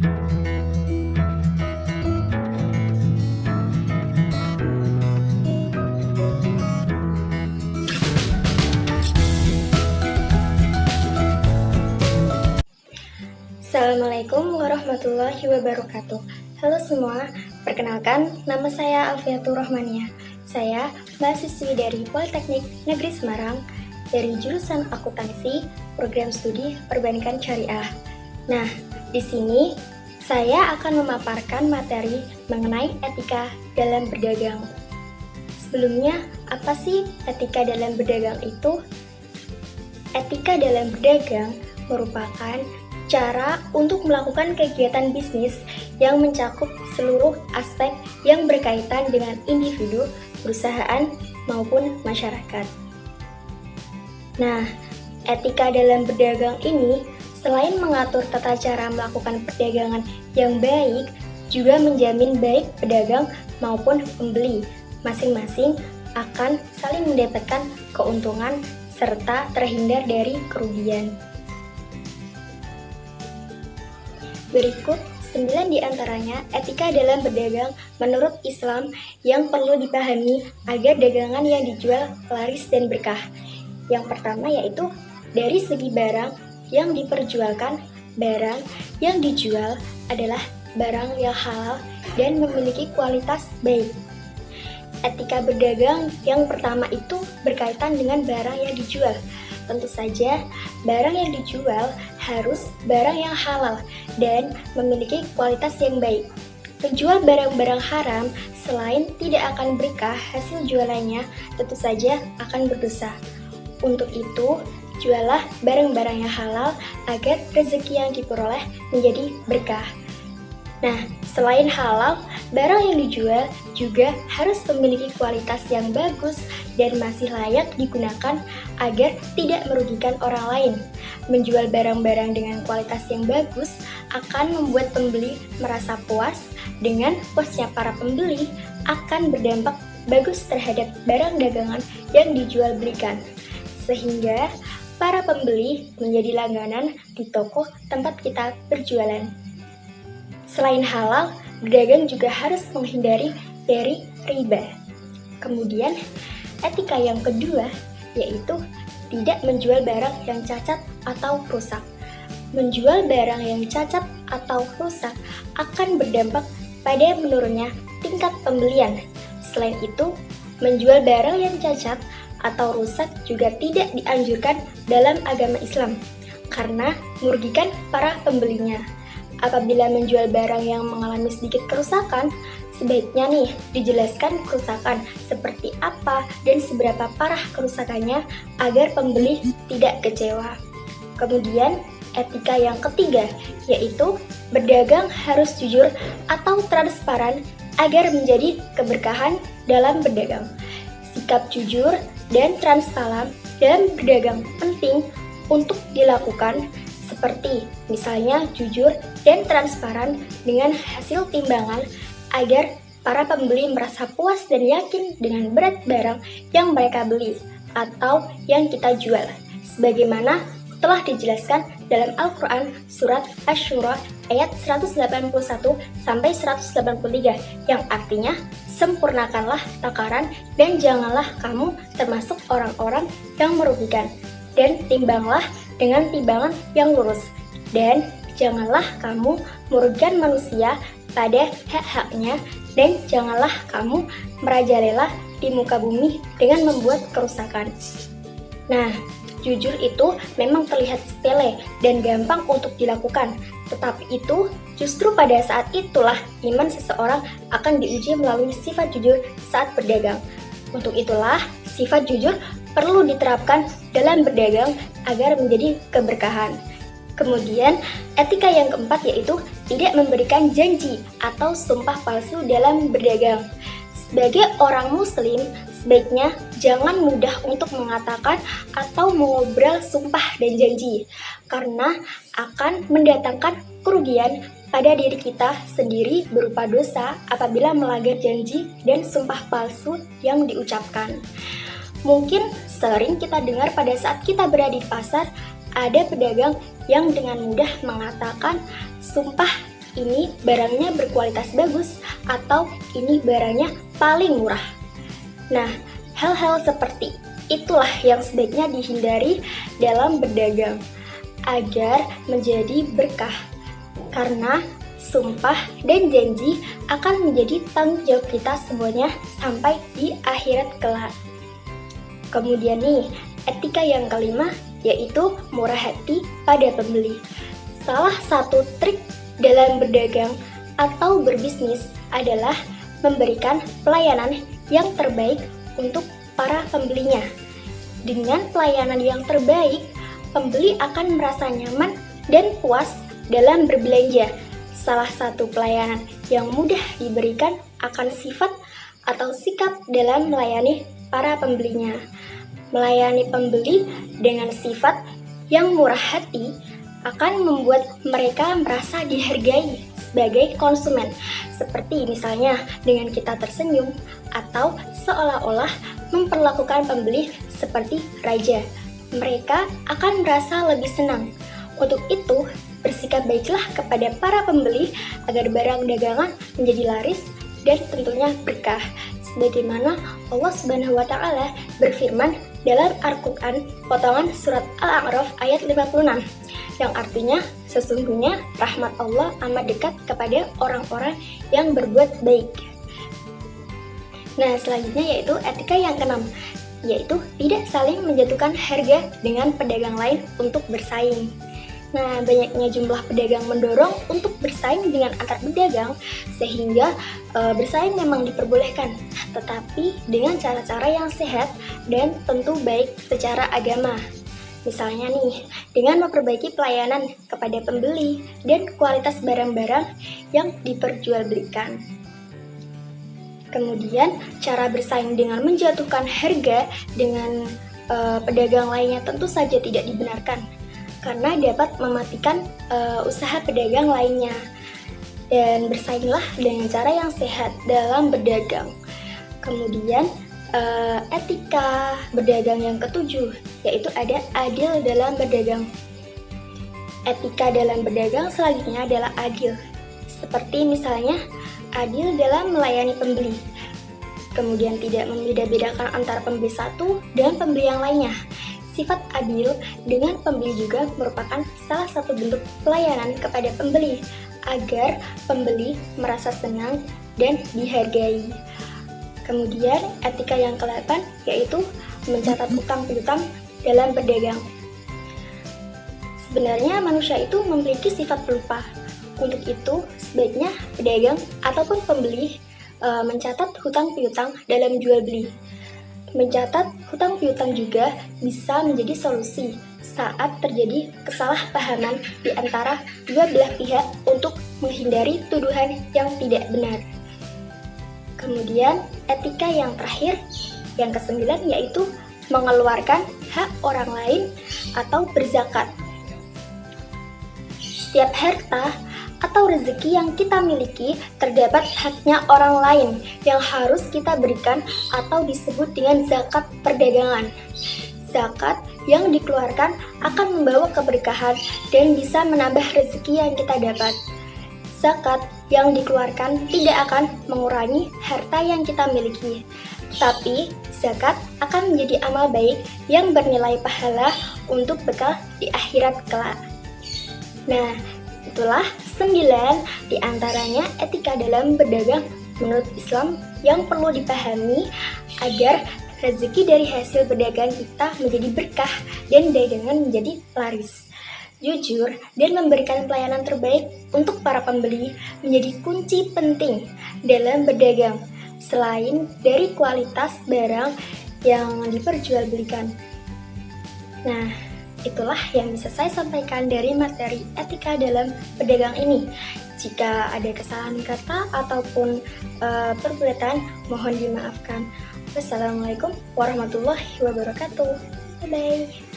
Assalamualaikum warahmatullahi wabarakatuh. Halo semua, perkenalkan nama saya Alfiatur Rahmania. Saya mahasiswi dari Politeknik Negeri Semarang dari jurusan Akuntansi, Program Studi Perbankan Syariah. Nah, di sini saya akan memaparkan materi mengenai etika dalam berdagang. Sebelumnya, apa sih etika dalam berdagang itu? Etika dalam berdagang merupakan cara untuk melakukan kegiatan bisnis yang mencakup seluruh aspek yang berkaitan dengan individu, perusahaan, maupun masyarakat. Nah, etika dalam berdagang ini selain mengatur tata cara melakukan perdagangan yang baik, juga menjamin baik pedagang maupun pembeli masing-masing akan saling mendapatkan keuntungan serta terhindar dari kerugian. Berikut 9 di antaranya etika dalam berdagang menurut Islam yang perlu dipahami agar dagangan yang dijual laris dan berkah. Yang pertama yaitu dari segi barang yang diperjualkan, barang yang dijual adalah barang yang halal dan memiliki kualitas baik. Etika berdagang yang pertama itu berkaitan dengan barang yang dijual. Tentu saja, barang yang dijual harus barang yang halal dan memiliki kualitas yang baik. Penjual barang-barang haram selain tidak akan berkah hasil jualannya, tentu saja akan berdosa. Untuk itu, jualah barang-barang yang halal agar rezeki yang diperoleh menjadi berkah. Nah, selain halal, barang yang dijual juga harus memiliki kualitas yang bagus dan masih layak digunakan agar tidak merugikan orang lain. Menjual barang-barang dengan kualitas yang bagus akan membuat pembeli merasa puas, dengan puasnya para pembeli akan berdampak bagus terhadap barang dagangan yang dijual belikan. Sehingga para pembeli menjadi langganan di toko tempat kita berjualan. Selain halal, berdagang juga harus menghindari dari riba. Kemudian, etika yang kedua yaitu tidak menjual barang yang cacat atau rusak. Menjual barang yang cacat atau rusak akan berdampak pada menurunnya tingkat pembelian. Selain itu, menjual barang yang cacat atau rusak juga tidak dianjurkan dalam agama Islam karena merugikan para pembelinya. Apabila menjual barang yang mengalami sedikit kerusakan, sebaiknya nih dijelaskan kerusakan seperti apa dan seberapa parah kerusakannya agar pembeli tidak kecewa. Kemudian, etika yang ketiga yaitu berdagang harus jujur atau transparan agar menjadi keberkahan dalam berdagang. Sikap jujur dan transparan dalam berdagang penting untuk dilakukan, seperti misalnya jujur dan transparan dengan hasil timbangan agar para pembeli merasa puas dan yakin dengan berat barang yang mereka beli atau yang kita jual. Sebagaimana telah dijelaskan dalam Al-Quran Surat Asy-Syura ayat 181-183 yang artinya, sempurnakanlah takaran dan janganlah kamu termasuk orang-orang yang merugikan, dan timbanglah dengan timbangan yang lurus, dan janganlah kamu merugikan manusia pada hak-haknya, dan janganlah kamu merajalela di muka bumi dengan membuat kerusakan. Nah, jujur itu memang terlihat sepele dan gampang untuk dilakukan, tetapi itu justru pada saat itulah iman seseorang akan diuji melalui sifat jujur saat berdagang. Untuk itulah sifat jujur perlu diterapkan dalam berdagang agar menjadi keberkahan. Kemudian, etika yang keempat yaitu tidak memberikan janji atau sumpah palsu dalam berdagang. Sebagai orang muslim, sebaiknya jangan mudah untuk mengatakan atau mengobrol sumpah dan janji, karena akan mendatangkan kerugian pada diri kita sendiri berupa dosa apabila melanggar janji dan sumpah palsu yang diucapkan. Mungkin sering kita dengar pada saat kita berada di pasar, ada pedagang yang dengan mudah mengatakan sumpah ini barangnya berkualitas bagus atau ini barangnya paling murah. Nah, hal-hal seperti itulah yang sebaiknya dihindari dalam berdagang agar menjadi berkah. Karena sumpah dan janji akan menjadi tanggung jawab kita semuanya sampai di akhirat kelak. Kemudian nih, etika yang kelima yaitu murah hati pada pembeli. Salah satu trik dalam berdagang atau berbisnis adalah memberikan pelayanan yang terbaik untuk para pembelinya. Dengan pelayanan yang terbaik, pembeli akan merasa nyaman dan puas dalam berbelanja. Salah satu pelayanan yang mudah diberikan akan sifat atau sikap dalam melayani para pembelinya. Melayani pembeli dengan sifat yang murah hati akan membuat mereka merasa dihargai sebagai konsumen, seperti misalnya dengan kita tersenyum atau seolah-olah memperlakukan pembeli seperti raja. Mereka akan merasa lebih senang. Untuk itu, bersikap baiklah kepada para pembeli agar barang dagangan menjadi laris dan tentunya berkah. Sebagaimana Allah Subhanahu wa taala berfirman dalam Al-Qur'an potongan surat Al-A'raf ayat 56 yang artinya sesungguhnya rahmat Allah amat dekat kepada orang-orang yang berbuat baik. Nah, selanjutnya yaitu etika yang keenam, yaitu tidak saling menjatuhkan harga dengan pedagang lain untuk bersaing. Nah, banyaknya jumlah pedagang mendorong untuk bersaing dengan antar pedagang sehingga bersaing memang diperbolehkan, tetapi dengan cara-cara yang sehat dan tentu baik secara agama. Misalnya nih, dengan memperbaiki pelayanan kepada pembeli dan kualitas barang-barang yang diperjualbelikan. Kemudian, cara bersaing dengan menjatuhkan harga dengan pedagang lainnya tentu saja tidak dibenarkan, karena dapat mematikan usaha pedagang lainnya. Dan bersainglah dengan cara yang sehat dalam berdagang. Kemudian, etika berdagang yang ketujuh, yaitu ada adil dalam berdagang. Etika dalam berdagang selanjutnya adalah adil, seperti misalnya adil dalam melayani pembeli. Kemudian tidak membeda-bedakan antara pembeli satu dan pembeli yang lainnya. Sifat adil dengan pembeli juga merupakan salah satu bentuk pelayanan kepada pembeli agar pembeli merasa senang dan dihargai. Kemudian etika yang ke-8 yaitu mencatat utang piutang dalam berdagang. Sebenarnya manusia itu memiliki sifat pelupa. Untuk itu sebaiknya pedagang ataupun pembeli mencatat hutang piutang dalam jual beli. Mencatat hutang piutang juga bisa menjadi solusi saat terjadi kesalahpahaman di antara dua belah pihak untuk menghindari tuduhan yang tidak benar. Kemudian etika yang terakhir, yang ke-9 yaitu mengeluarkan hak orang lain atau berzakat. Setiap harta atau rezeki yang kita miliki terdapat haknya orang lain yang harus kita berikan atau disebut dengan zakat perdagangan. Zakat yang dikeluarkan akan membawa keberkahan dan bisa menambah rezeki yang kita dapat. Zakat yang dikeluarkan tidak akan mengurangi harta yang kita miliki, tapi zakat akan menjadi amal baik yang bernilai pahala untuk bekal di akhirat kelak. Nah, itulah 9 di antaranya etika dalam berdagang menurut Islam yang perlu dipahami agar rezeki dari hasil berdagang kita menjadi berkah dan dagangan menjadi laris. Jujur dan memberikan pelayanan terbaik untuk para pembeli menjadi kunci penting dalam berdagang, selain dari kualitas barang yang diperjualbelikan. Nah, itulah yang bisa saya sampaikan dari materi etika dalam berdagang ini. Jika ada kesalahan kata ataupun perbuatan, mohon dimaafkan. Wassalamualaikum warahmatullahi wabarakatuh. Bye-bye.